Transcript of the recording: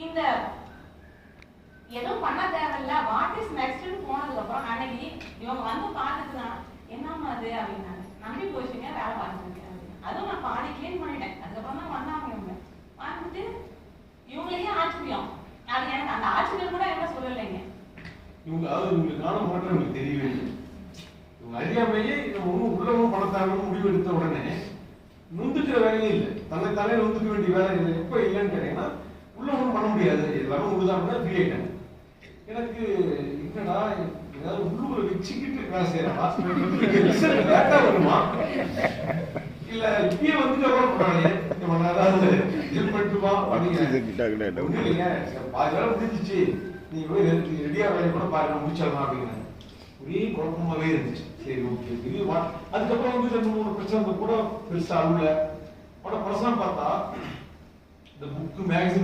இந்த எதுவும் பண்ண தேவையில்ல வாட் இஸ் நெக்ஸ்ட்னு போனதுக்கு அப்புறம் அன்னைக்கு இவங்க வந்து பார்த்துட்டு என்னம்மா அது அப்படின்னாங்க. நம்பி போச்சுங்க, வேலை பார்த்துருக்கேன். அதுவும் நான் பாதி கிளீன் பண்ணிட்டேன். அதுக்கப்புறம் தான் வந்தாங்க இவங்க. பார்த்துட்டு இவங்களையும் ஆச்சரியம். அது எனக்கு அந்த ஆச்சரியம் கூட என்ன சொல்லலைங்க. இவங்க அதாவது இவங்களுக்கான மாற்றம் எனக்கு தெரியவே இல்லை. இவங்க அறியாமையே ஒன்றும் உள்ளவங்க பணத்தாங்கன்னு முடிவு எடுத்த உடனே நொந்துக்கிற வேலையே இல்லை. தன்னை நொந்துக்க வேண்டிய வேலை இல்லை. எப்போ இல்லைன்னு கேட்டீங்கன்னா உள்ள ஒன்றும் பண்ண முடியாது, எல்லாமே உள்ளதான் ஃப்ரீ ஆயிட்டாங்க. எனக்கு என்னடா ஏதாவது உள்ளூரை வச்சுக்கிட்டு வேலை செய்யறா லேட்டா வருமா இல்ல இப்பயே வந்து ஏதாவது ஹெல்ப் பண்ணிட்டுமா இல்லைங்க பாதி வேலை முடிஞ்சிச்சு, நீ போய் ரெடியா வேலை கூட பாருங்க முடிச்சிடலாம் அப்படிங்கிறாங்க. ஒரே குழப்பமாவே இருந்துச்சு. சரி ஓகே இது அதுக்கப்புறம் வந்து 2-3 பிரச்சனை கூட பெருசா அழுல. பர்சனல் பார்த்தா இந்த புக்கு மேக்சின்